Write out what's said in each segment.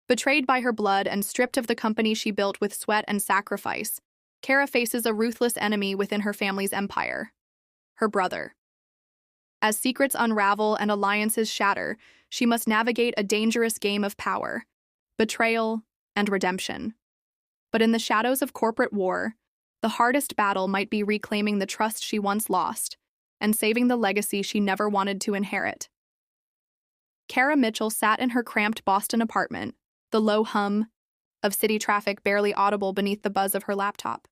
Betrayed by her blood and stripped of the company she built with sweat and sacrifice, Cara faces a ruthless enemy within her family's empire: her brother. As secrets unravel and alliances shatter, she must navigate a dangerous game of power, betrayal, and redemption. But in the shadows of corporate war, the hardest battle might be reclaiming the trust she once lost and saving the legacy she never wanted to inherit. Cara Mitchell sat in her cramped Boston apartment, the low hum of city traffic barely audible beneath the buzz of her laptop.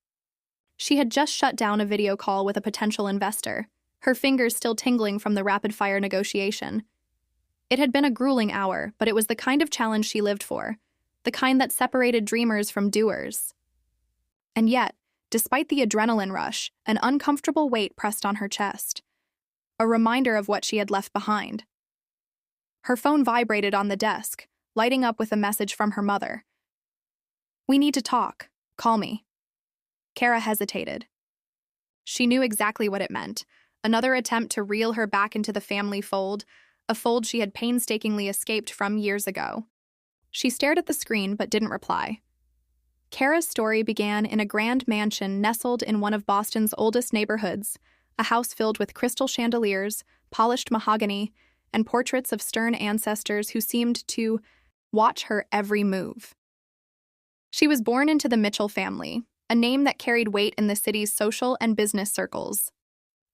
She had just shut down a video call with a potential investor, her fingers still tingling from the rapid-fire negotiation. It had been a grueling hour, but it was the kind of challenge she lived for, the kind that separated dreamers from doers. And yet, despite the adrenaline rush, an uncomfortable weight pressed on her chest, a reminder of what she had left behind. Her phone vibrated on the desk, lighting up with a message from her mother. "We need to talk. Call me." Cara hesitated. She knew exactly what it meant: another attempt to reel her back into the family fold, a fold she had painstakingly escaped from years ago. She stared at the screen but didn't reply. Cara's story began in a grand mansion nestled in one of Boston's oldest neighborhoods, a house filled with crystal chandeliers, polished mahogany, and portraits of stern ancestors who seemed to watch her every move. She was born into the Mitchell family, a name that carried weight in the city's social and business circles.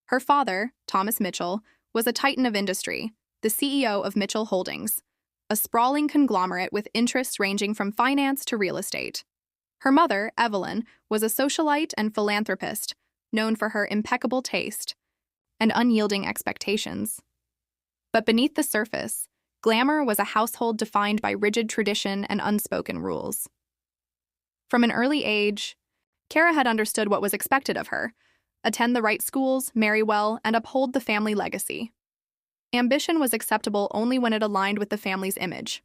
Her father, Thomas Mitchell, was a titan of industry, the CEO of Mitchell Holdings, a sprawling conglomerate with interests ranging from finance to real estate. Her mother, Evelyn, was a socialite and philanthropist, known for her impeccable taste and unyielding expectations. But beneath the surface, glamour was a household defined by rigid tradition and unspoken rules. From an early age, Cara had understood what was expected of her: attend the right schools, marry well, and uphold the family legacy. Ambition was acceptable only when it aligned with the family's image.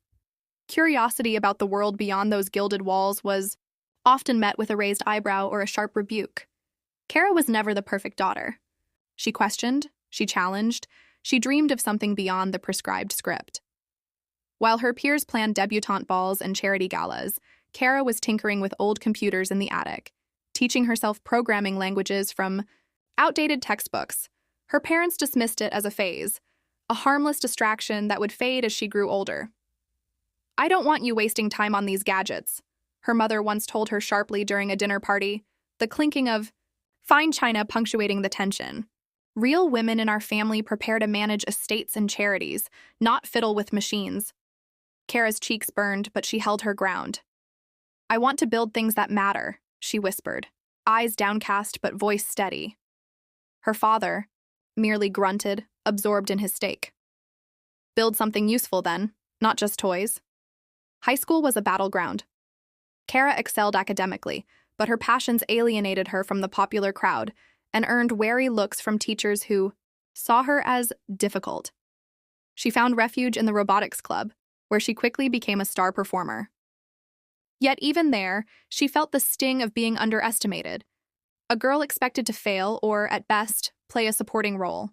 Curiosity about the world beyond those gilded walls was often met with a raised eyebrow or a sharp rebuke. Cara was never the perfect daughter. She questioned, she challenged, she dreamed of something beyond the prescribed script. While her peers planned debutante balls and charity galas, Cara was tinkering with old computers in the attic, teaching herself programming languages from outdated textbooks. Her parents dismissed it as a phase, a harmless distraction that would fade as she grew older. "I don't want you wasting time on these gadgets," her mother once told her sharply during a dinner party, the clinking of fine china punctuating the tension. Real women in our family prepare to manage estates and charities, not fiddle with machines. Cara's cheeks burned, but she held her ground. "I want to build things that matter," she whispered, eyes downcast but voice steady. Her father merely grunted, absorbed in his steak. "Build something useful then, not just toys." High school was a battleground. Cara excelled academically, but her passions alienated her from the popular crowd and earned wary looks from teachers who saw her as difficult. She found refuge in the robotics club, where she quickly became a star performer. Yet even there, she felt the sting of being underestimated, a girl expected to fail or, at best, play a supporting role.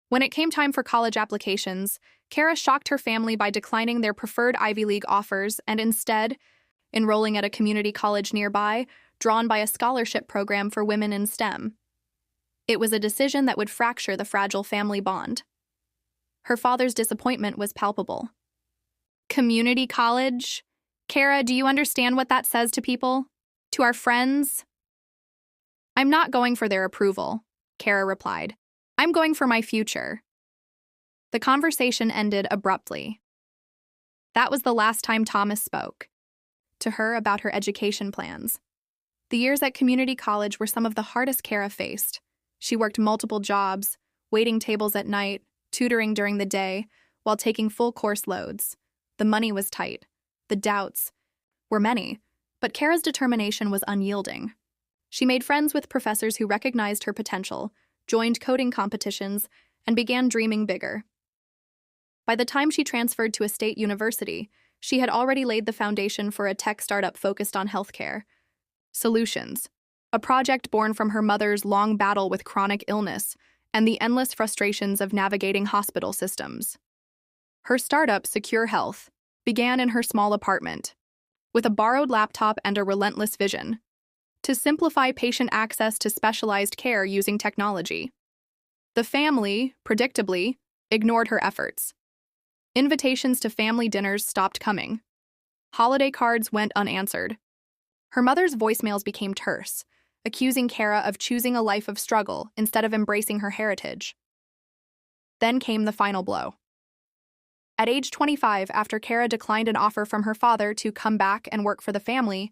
When it came time for college applications, Cara shocked her family by declining their preferred Ivy League offers and instead enrolling at a community college nearby, drawn by a scholarship program for women in STEM. It was a decision that would fracture the fragile family bond. Her father's disappointment was palpable. "Community college? Cara, do you understand what that says to people? To our friends?" "I'm not going for their approval," Cara replied. "I'm going for my future." The conversation ended abruptly. That was the last time Thomas spoke to her about her education plans. The years at community college were some of the hardest Cara faced. She worked multiple jobs, waiting tables at night, tutoring during the day, while taking full course loads. The money was tight. The doubts were many, but Cara's determination was unyielding. She made friends with professors who recognized her potential, joined coding competitions, and began dreaming bigger. By the time she transferred to a state university, she had already laid the foundation for a tech startup focused on healthcare solutions, a project born from her mother's long battle with chronic illness and the endless frustrations of navigating hospital systems. Her startup, Secure Health, began in her small apartment, with a borrowed laptop and a relentless vision to simplify patient access to specialized care using technology. The family, predictably, ignored her efforts. Invitations to family dinners stopped coming. Holiday cards went unanswered. Her mother's voicemails became terse, accusing Cara of choosing a life of struggle instead of embracing her heritage. Then came the final blow. At age 25, after Cara declined an offer from her father to come back and work for the family,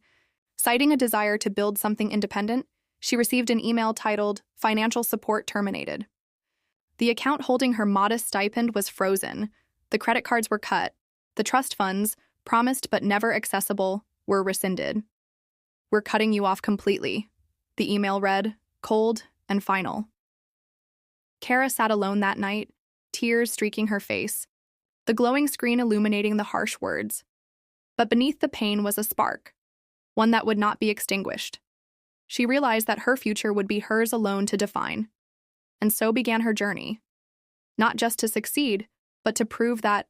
citing a desire to build something independent, she received an email titled, "Financial support terminated." The account holding her modest stipend was frozen, the credit cards were cut, the trust funds, promised but never accessible, were rescinded. "We're cutting you off completely," the email read, cold and final. Cara sat alone that night, tears streaking her face, the glowing screen illuminating the harsh words. But beneath the pain was a spark, one that would not be extinguished. She realized that her future would be hers alone to define. And so began her journey. Not just to succeed, but to prove that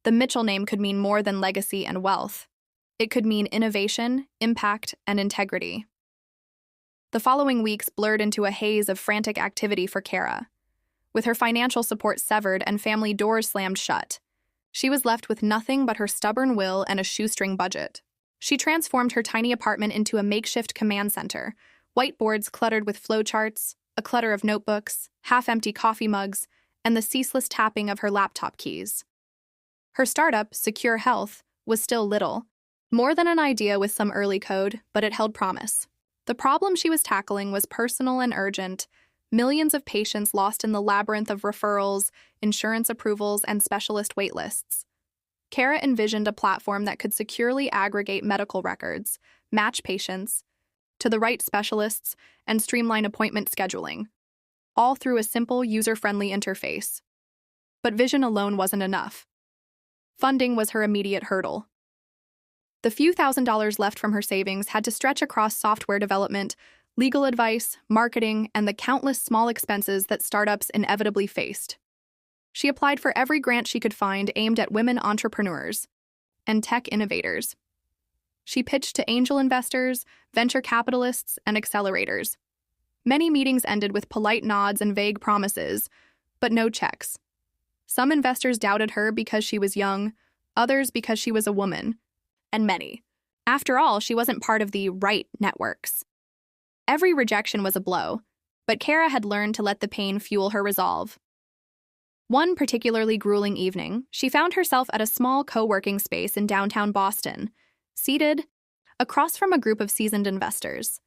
the Mitchell name could mean more than legacy and wealth. It could mean innovation, impact, and integrity. The following weeks blurred into a haze of frantic activity for Cara. With her financial support severed and family doors slammed shut, she was left with nothing but her stubborn will and a shoestring budget. She transformed her tiny apartment into a makeshift command center, whiteboards cluttered with flowcharts, a clutter of notebooks, half-empty coffee mugs, and the ceaseless tapping of her laptop keys. Her startup, Secure Health, was still little, more than an idea with some early code, but it held promise. The problem she was tackling was personal and urgent, millions of patients lost in the labyrinth of referrals, insurance approvals, and specialist waitlists. Cara envisioned a platform that could securely aggregate medical records, match patients to the right specialists, and streamline appointment scheduling, all through a simple, user-friendly interface. But vision alone wasn't enough. Funding was her immediate hurdle. The few $1,000s left from her savings had to stretch across software development, legal advice, marketing, and the countless small expenses that startups inevitably faced. She applied for every grant she could find aimed at women entrepreneurs and tech innovators. She pitched to angel investors, venture capitalists, and accelerators. Many meetings ended with polite nods and vague promises, but no checks. Some investors doubted her because she was young, others because she was a woman, and many. After all, she wasn't part of the right networks. Every rejection was a blow, but Cara had learned to let the pain fuel her resolve. One particularly grueling evening, she found herself at a small co-working space in downtown Boston, seated across from a group of seasoned investors.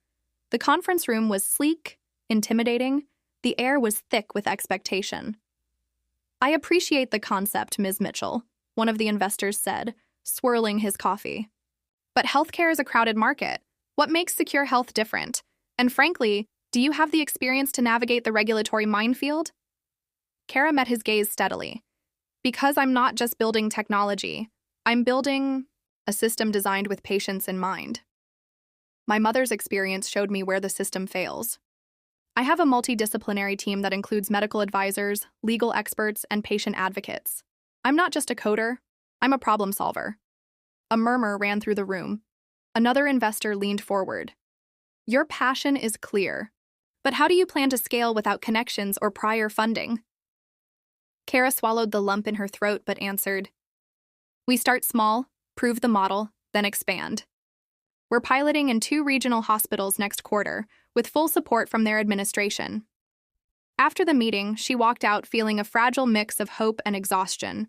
The conference room was sleek, intimidating, the air was thick with expectation. "I appreciate the concept, Ms. Mitchell," one of the investors said, swirling his coffee. "But healthcare is a crowded market. What makes Secure Health different? And frankly, do you have the experience to navigate the regulatory minefield?" Cara met his gaze steadily. "Because I'm not just building technology, I'm building a system designed with patients in mind. My mother's experience showed me where the system fails. I have a multidisciplinary team that includes medical advisors, legal experts, and patient advocates. I'm not just a coder, I'm a problem solver." A murmur ran through the room. Another investor leaned forward. "Your passion is clear, but how do you plan to scale without connections or prior funding?" Cara swallowed the lump in her throat but answered, "We start small, prove the model, then expand. We're piloting in 2 regional hospitals next quarter, with full support from their administration." After the meeting, she walked out feeling a fragile mix of hope and exhaustion.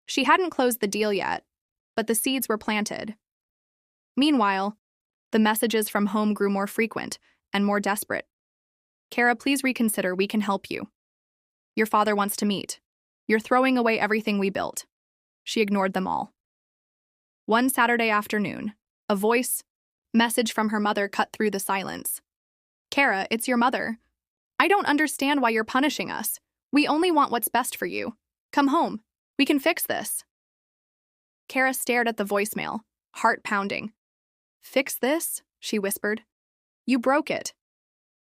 She hadn't closed the deal yet, but the seeds were planted. Meanwhile, the messages from home grew more frequent and more desperate. "Cara, please reconsider, we can help you. Your father wants to meet. You're throwing away everything we built." She ignored them all. One Saturday afternoon, a voice message from her mother cut through the silence. "Cara, it's your mother. I don't understand why you're punishing us. We only want what's best for you. Come home. We can fix this." Cara stared at the voicemail, heart pounding. "Fix this?" she whispered. "You broke it."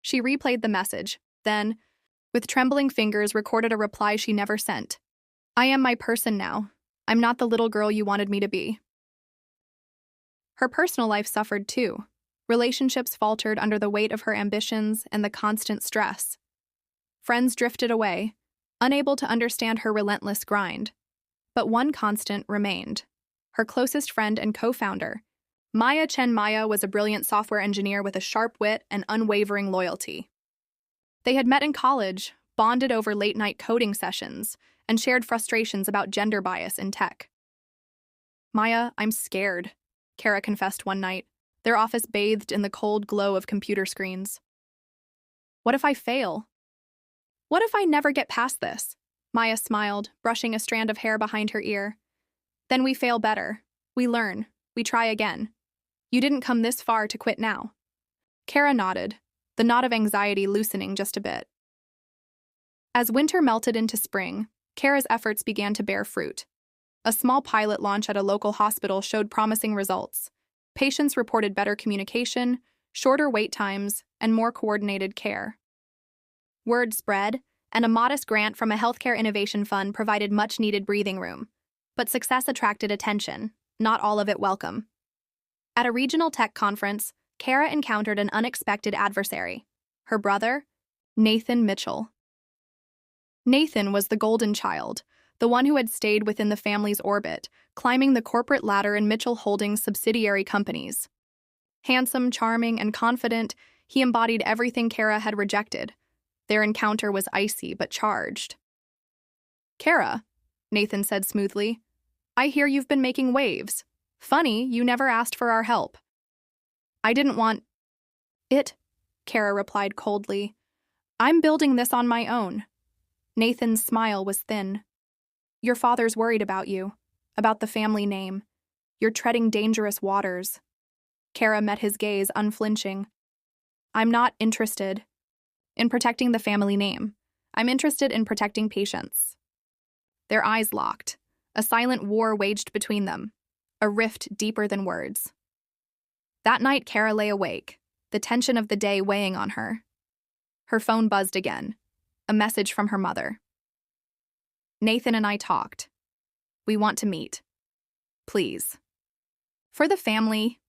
She replayed the message, then, with trembling fingers, recorded a reply she never sent. "I am my person now. I'm not the little girl you wanted me to be. Her personal life suffered too. Relationships faltered under the weight of her ambitions and the constant stress. Friends drifted away, unable to understand her relentless grind. But one constant remained. Her closest friend and co-founder, Maya Chen. Maya was a brilliant software engineer with a sharp wit and unwavering loyalty. They had met in college, bonded over late-night coding sessions, and shared frustrations about gender bias in tech. "Maya, I'm scared," Cara confessed one night, their office bathed in the cold glow of computer screens. "What if I fail? What if I never get past this?" Maya smiled, brushing a strand of hair behind her ear. "Then we fail better. We learn. We try again. You didn't come this far to quit now." Cara nodded, the knot of anxiety loosening just a bit. As winter melted into spring, Cara's efforts began to bear fruit. A small pilot launch at a local hospital showed promising results. Patients reported better communication, shorter wait times, and more coordinated care. Word spread, and a modest grant from a healthcare innovation fund provided much-needed breathing room. But success attracted attention, not all of it welcome. At a regional tech conference, Cara encountered an unexpected adversary, her brother, Nathan Mitchell. Nathan was the golden child, the one who had stayed within the family's orbit, climbing the corporate ladder in Mitchell Holdings' subsidiary companies. Handsome, charming, and confident, he embodied everything Cara had rejected. Their encounter was icy but charged. "Cara," Nathan said smoothly, "I hear you've been making waves. Funny, you never asked for our help." "I didn't want it," Cara replied coldly. "I'm building this on my own." Nathan's smile was thin. "Your father's worried about you, about the family name. You're treading dangerous waters." Cara met his gaze, unflinching. "I'm not interested in protecting the family name. I'm interested in protecting patients." Their eyes locked. A silent war waged between them, a rift deeper than words. That night, Cara lay awake, the tension of the day weighing on her. Her phone buzzed again, a message from her mother. "Nathan and I talked. We want to meet. Please. For the family."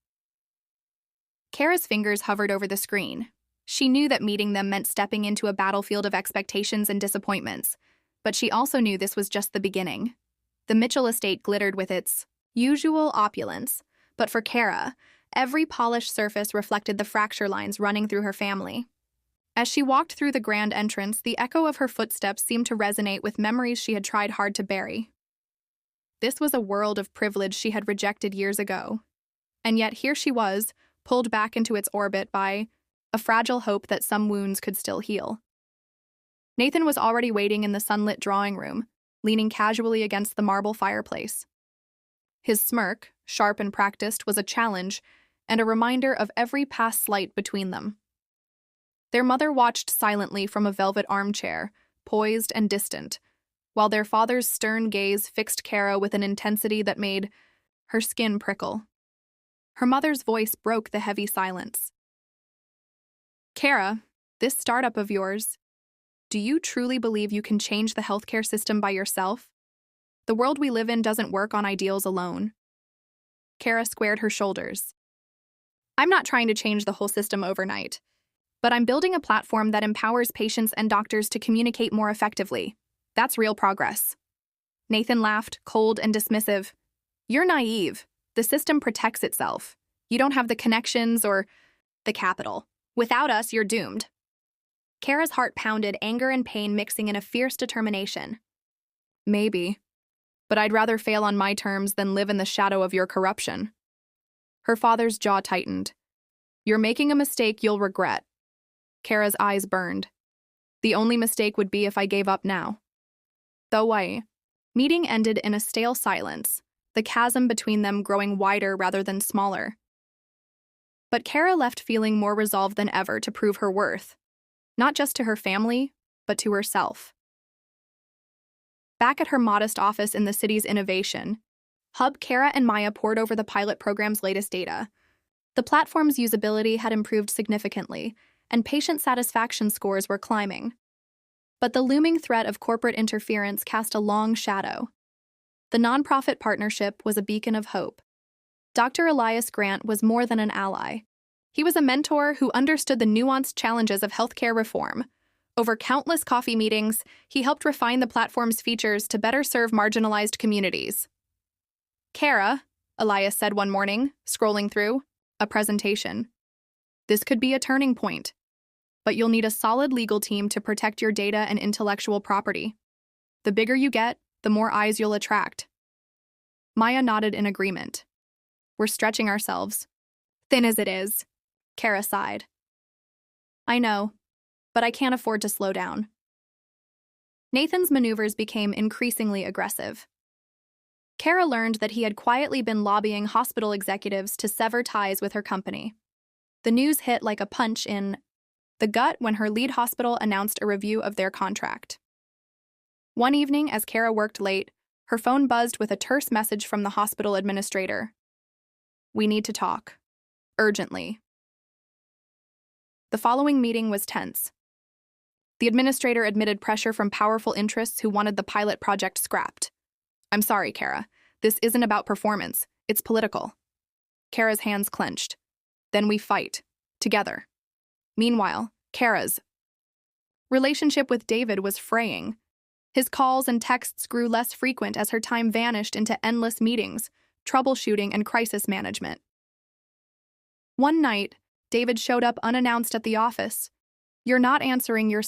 Cara's fingers hovered over the screen. She knew that meeting them meant stepping into a battlefield of expectations and disappointments, but she also knew this was just the beginning. The Mitchell estate glittered with its usual opulence, but for Cara, every polished surface reflected the fracture lines running through her family. As she walked through the grand entrance, the echo of her footsteps seemed to resonate with memories she had tried hard to bury. This was a world of privilege she had rejected years ago. And yet here she was, pulled back into its orbit by a fragile hope that some wounds could still heal. Nathan was already waiting in the sunlit drawing room, leaning casually against the marble fireplace. His smirk, sharp and practiced, was a challenge and a reminder of every past slight between them. Their mother watched silently from a velvet armchair, poised and distant, while their father's stern gaze fixed Cara with an intensity that made her skin prickle. Her mother's voice broke the heavy silence. "Cara, this startup of yours, do you truly believe you can change the healthcare system by yourself? The world we live in doesn't work on ideals alone." Cara squared her shoulders. "I'm not trying to change the whole system overnight, but I'm building a platform that empowers patients and doctors to communicate more effectively. That's real progress." Nathan laughed, cold and dismissive. "You're naive. The system protects itself. You don't have the connections or the capital. Without us, you're doomed." Cara's heart pounded, anger and pain mixing in a fierce determination. "Maybe, but I'd rather fail on my terms than live in the shadow of your corruption." Her father's jaw tightened. "You're making a mistake you'll regret." Cara's eyes burned. "The only mistake would be if I gave up now." The meeting ended in a stale silence, the chasm between them growing wider rather than smaller. But Cara left feeling more resolved than ever to prove her worth, not just to her family, but to herself. Back at her modest office in the city's innovation hub, Cara and Maya pored over the pilot program's latest data. The platform's usability had improved significantly, and patient satisfaction scores were climbing. But the looming threat of corporate interference cast a long shadow. The nonprofit partnership was a beacon of hope. Dr. Elias Grant was more than an ally. He was a mentor who understood the nuanced challenges of healthcare reform. Over countless coffee meetings, he helped refine the platform's features to better serve marginalized communities. "Cara," Elias said one morning, scrolling through a presentation. "This could be a turning point, but you'll need a solid legal team to protect your data and intellectual property. The bigger you get, the more eyes you'll attract." Maya nodded in agreement. "We're stretching ourselves. Thin as it is," Cara sighed. "I know, but I can't afford to slow down." Nathan's maneuvers became increasingly aggressive. Cara learned that he had quietly been lobbying hospital executives to sever ties with her company. The news hit like a punch in the gut when her lead hospital announced a review of their contract. One evening, as Cara worked late, her phone buzzed with a terse message from the hospital administrator. "We need to talk. Urgently." The following meeting was tense. The administrator admitted pressure from powerful interests who wanted the pilot project scrapped. "I'm sorry, Cara. This isn't about performance. It's political." Cara's hands clenched. "Then we fight. Together." Meanwhile, Cara's relationship with David was fraying. His calls and texts grew less frequent as her time vanished into endless meetings, troubleshooting, and crisis management. One night, David showed up unannounced at the office. "You're not answering your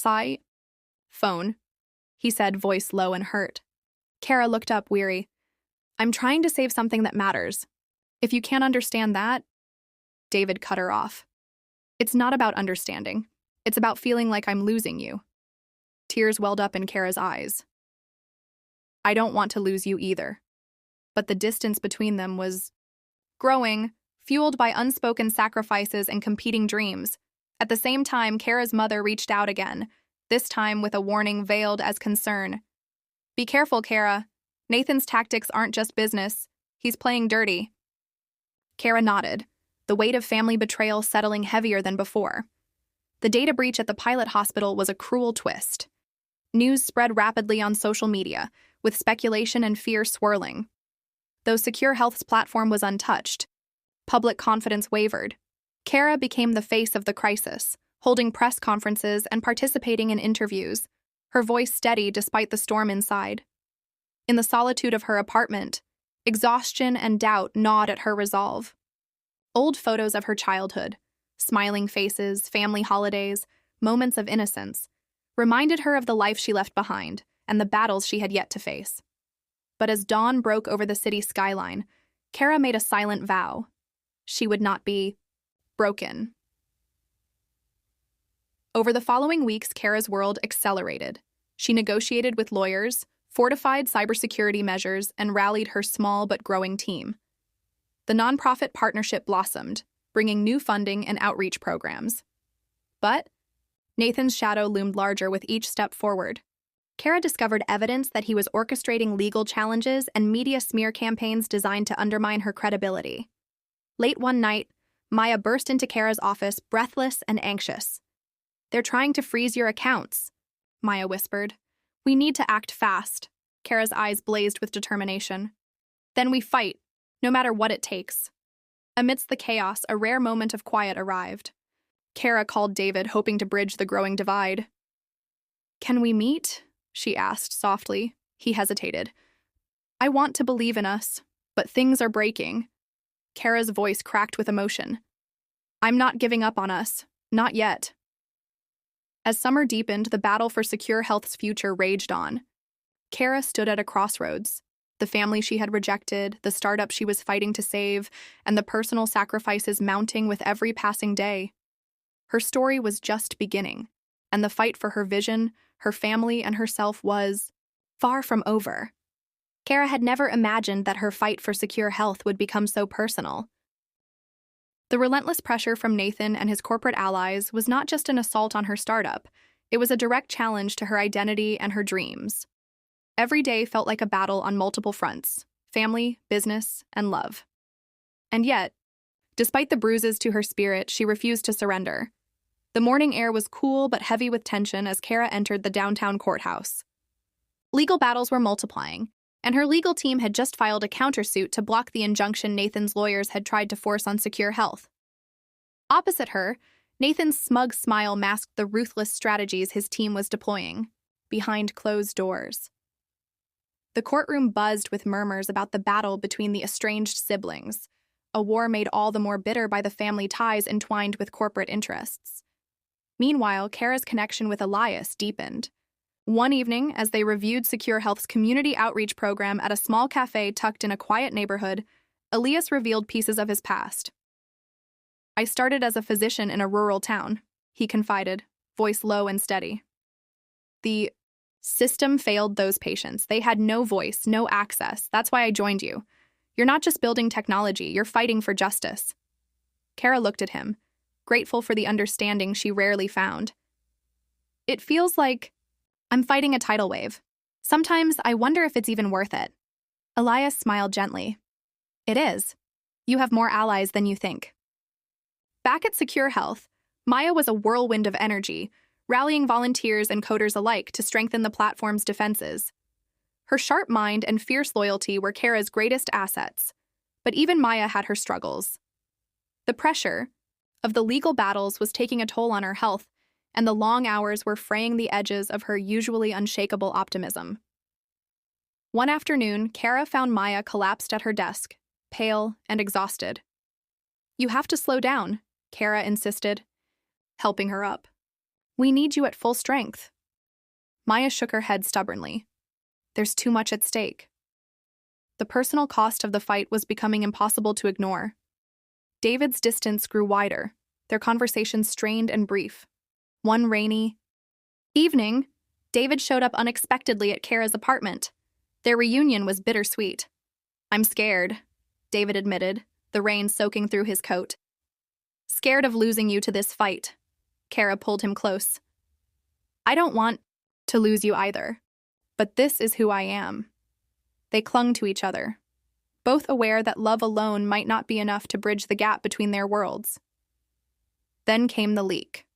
phone," he said, voice low and hurt. Cara looked up, weary. "I'm trying to save something that matters. If you can't understand that..." David cut her off. "It's not about understanding. It's about feeling like I'm losing you." Tears welled up in Cara's eyes. "I don't want to lose you either." But the distance between them was growing, fueled by unspoken sacrifices and competing dreams. At the same time, Cara's mother reached out again, this time with a warning veiled as concern. "Be careful, Cara. Nathan's tactics aren't just business. He's playing dirty." Cara nodded, the weight of family betrayal settling heavier than before. The data breach at the pilot hospital was a cruel twist. News spread rapidly on social media, with speculation and fear swirling. Though Secure Health's platform was untouched, public confidence wavered. Cara became the face of the crisis, holding press conferences and participating in interviews, her voice steady despite the storm inside. In the solitude of her apartment, exhaustion and doubt gnawed at her resolve. Old photos of her childhood, smiling faces, family holidays, moments of innocence, reminded her of the life she left behind and the battles she had yet to face. But as dawn broke over the city skyline, Cara made a silent vow. She would not be broken. Over the following weeks, Cara's world accelerated. She negotiated with lawyers, fortified cybersecurity measures, and rallied her small but growing team. The nonprofit partnership blossomed, bringing new funding and outreach programs. But Nathan's shadow loomed larger with each step forward. Cara discovered evidence that he was orchestrating legal challenges and media smear campaigns designed to undermine her credibility. Late one night, Maya burst into Cara's office, breathless and anxious. "They're trying to freeze your accounts," Maya whispered. "We need to act fast." Cara's eyes blazed with determination. "Then we fight, no matter what it takes." Amidst the chaos, a rare moment of quiet arrived. Cara called David, hoping to bridge the growing divide. "Can we meet?" she asked softly. He hesitated. "I want to believe in us, but things are breaking." Cara's voice cracked with emotion. "I'm not giving up on us. Not yet." As summer deepened, the battle for Secure Health's future raged on. Cara stood at a crossroads. The family she had rejected, the startup she was fighting to save, and the personal sacrifices mounting with every passing day. Her story was just beginning, and the fight for her vision, her family, and herself was far from over. Cara had never imagined that her fight for Secure Health would become so personal. The relentless pressure from Nathan and his corporate allies was not just an assault on her startup, it was a direct challenge to her identity and her dreams. Every day felt like a battle on multiple fronts: family, business, and love. And yet, despite the bruises to her spirit, she refused to surrender. The morning air was cool but heavy with tension as Cara entered the downtown courthouse. Legal battles were multiplying, and her legal team had just filed a countersuit to block the injunction Nathan's lawyers had tried to force on Secure Health. Opposite her, Nathan's smug smile masked the ruthless strategies his team was deploying, behind closed doors. The courtroom buzzed with murmurs about the battle between the estranged siblings, a war made all the more bitter by the family ties entwined with corporate interests. Meanwhile, Cara's connection with Elias deepened. One evening, as they reviewed Secure Health's community outreach program at a small cafe tucked in a quiet neighborhood, Elias revealed pieces of his past. "I started as a physician in a rural town," he confided, voice low and steady. "The system failed those patients. They had no voice, no access. That's why I joined you. You're not just building technology, you're fighting for justice." Cara looked at him, grateful for the understanding she rarely found. "It feels like I'm fighting a tidal wave. Sometimes I wonder if it's even worth it." Elias smiled gently. "It is. You have more allies than you think." Back at Secure Health, Maya was a whirlwind of energy, rallying volunteers and coders alike to strengthen the platform's defenses. Her sharp mind and fierce loyalty were Cara's greatest assets, but even Maya had her struggles. The pressure of the legal battles was taking a toll on her health, and the long hours were fraying the edges of her usually unshakable optimism. One afternoon, Cara found Maya collapsed at her desk, pale and exhausted. "You have to slow down," Cara insisted, helping her up. "We need you at full strength." Maya shook her head stubbornly. "There's too much at stake." The personal cost of the fight was becoming impossible to ignore. David's distance grew wider, their conversations strained and brief. One rainy evening, David showed up unexpectedly at Cara's apartment. Their reunion was bittersweet. "I'm scared," David admitted, the rain soaking through his coat. "Scared of losing you to this fight." Cara pulled him close. "I don't want to lose you either, but this is who I am." They clung to each other, both aware that love alone might not be enough to bridge the gap between their worlds. Then came the leak.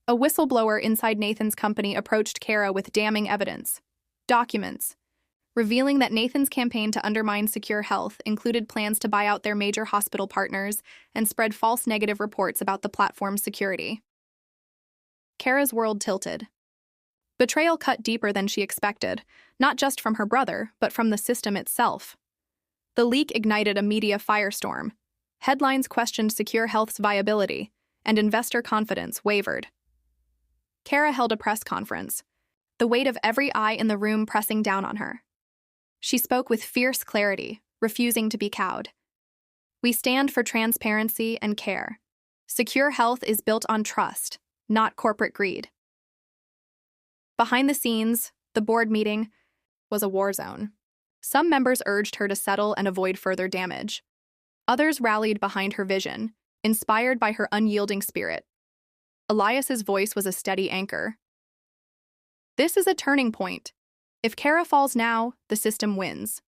A whistleblower inside Nathan's company approached Cara with damning evidence, documents, revealing that Nathan's campaign to undermine Secure Health included plans to buy out their major hospital partners and spread false negative reports about the platform's security. Cara's world tilted. Betrayal cut deeper than she expected, not just from her brother, but from the system itself. The leak ignited a media firestorm. Headlines questioned Secure Health's viability, and investor confidence wavered. Cara held a press conference, the weight of every eye in the room pressing down on her. She spoke with fierce clarity, refusing to be cowed. "We stand for transparency and care. Secure Health is built on trust, not corporate greed." Behind the scenes, the board meeting was a war zone. Some members urged her to settle and avoid further damage. Others rallied behind her vision, inspired by her unyielding spirit. Elias's voice was a steady anchor. "This is a turning point. If Cara falls now, the system wins."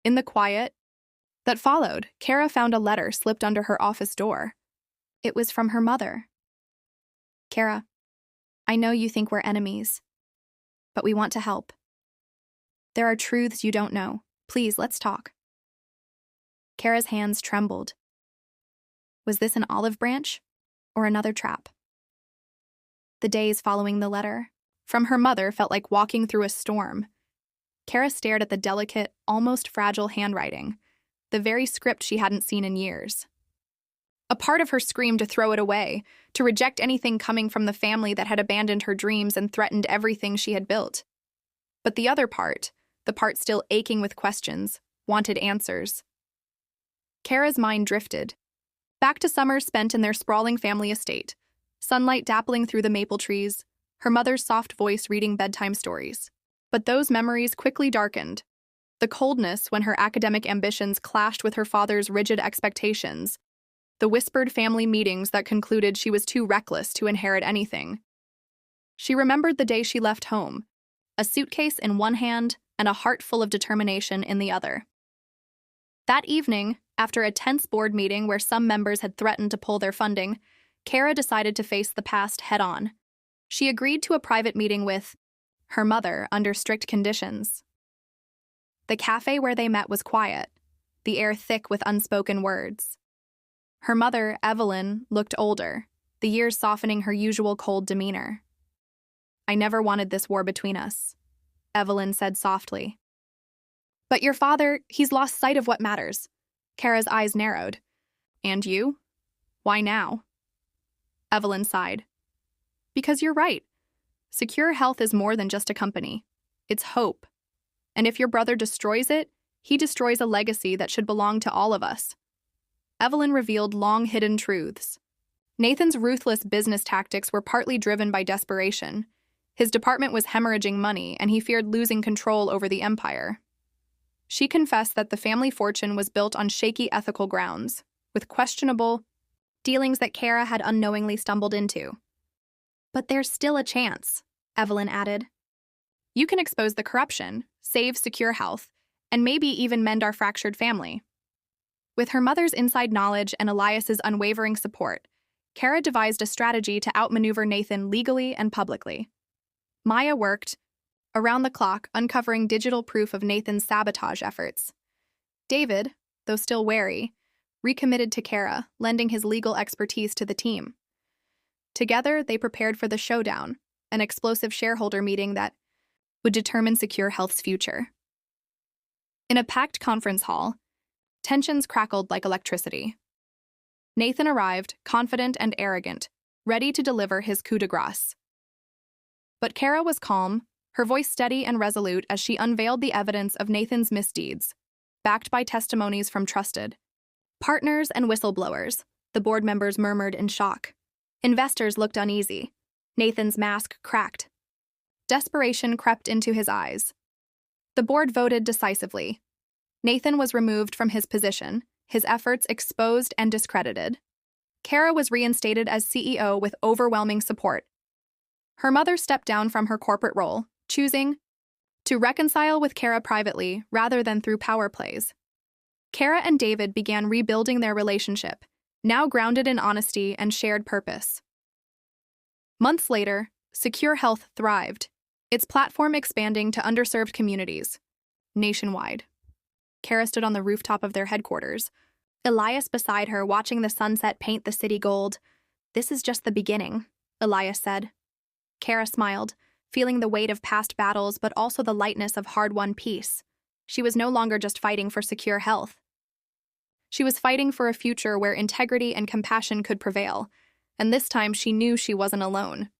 In the quiet that followed, Cara found a letter slipped under her office door. It was from her mother. "Cara, I know you think we're enemies, but we want to help. There are truths you don't know. Please, let's talk." Cara's hands trembled. Was this an olive branch or another trap? The days following the letter from her mother felt like walking through a storm. Cara stared at the delicate, almost fragile handwriting, the very script she hadn't seen in years. A part of her screamed to throw it away, to reject anything coming from the family that had abandoned her dreams and threatened everything she had built. But the other part, the part still aching with questions, wanted answers. Cara's mind drifted, back to summers spent in their sprawling family estate, sunlight dappling through the maple trees, her mother's soft voice reading bedtime stories. But those memories quickly darkened. The coldness when her academic ambitions clashed with her father's rigid expectations, the whispered family meetings that concluded she was too reckless to inherit anything. She remembered the day she left home, a suitcase in one hand and a heart full of determination in the other. That evening, after a tense board meeting where some members had threatened to pull their funding, Cara decided to face the past head-on. She agreed to a private meeting with her mother under strict conditions. The cafe where they met was quiet, the air thick with unspoken words. Her mother, Evelyn, looked older, the years softening her usual cold demeanor. "I never wanted this war between us," Evelyn said softly. "But your father, he's lost sight of what matters." Cara's eyes narrowed. "And you? Why now?" Evelyn sighed. "Because you're right. Secure Health is more than just a company. It's hope. And if your brother destroys it, he destroys a legacy that should belong to all of us." Evelyn revealed long-hidden truths. Nathan's ruthless business tactics were partly driven by desperation. His department was hemorrhaging money, and he feared losing control over the empire. She confessed that the family fortune was built on shaky ethical grounds, with questionable dealings that Cara had unknowingly stumbled into. "But there's still a chance," Evelyn added. "You can expose the corruption, save Secure Health, and maybe even mend our fractured family." With her mother's inside knowledge and Elias's unwavering support, Cara devised a strategy to outmaneuver Nathan legally and publicly. Maya worked around the clock, uncovering digital proof of Nathan's sabotage efforts. David, though still wary, recommitted to Cara, lending his legal expertise to the team. Together, they prepared for the showdown, an explosive shareholder meeting that would determine Secure Health's future. In a packed conference hall, tensions crackled like electricity. Nathan arrived, confident and arrogant, ready to deliver his coup de grace. But Cara was calm, her voice steady and resolute as she unveiled the evidence of Nathan's misdeeds, backed by testimonies from trusted partners and whistleblowers. The board members murmured in shock. Investors looked uneasy. Nathan's mask cracked. Desperation crept into his eyes. The board voted decisively. Nathan was removed from his position, his efforts exposed and discredited. Cara was reinstated as CEO with overwhelming support. Her mother stepped down from her corporate role, choosing to reconcile with Cara privately rather than through power plays. Cara and David began rebuilding their relationship, now grounded in honesty and shared purpose. Months later, Secure Health thrived, its platform expanding to underserved communities nationwide. Cara stood on the rooftop of their headquarters, Elias beside her, watching the sunset paint the city gold. "This is just the beginning," Elias said. Cara smiled, feeling the weight of past battles but also the lightness of hard-won peace. She was no longer just fighting for Secure Health. She was fighting for a future where integrity and compassion could prevail, and this time she knew she wasn't alone.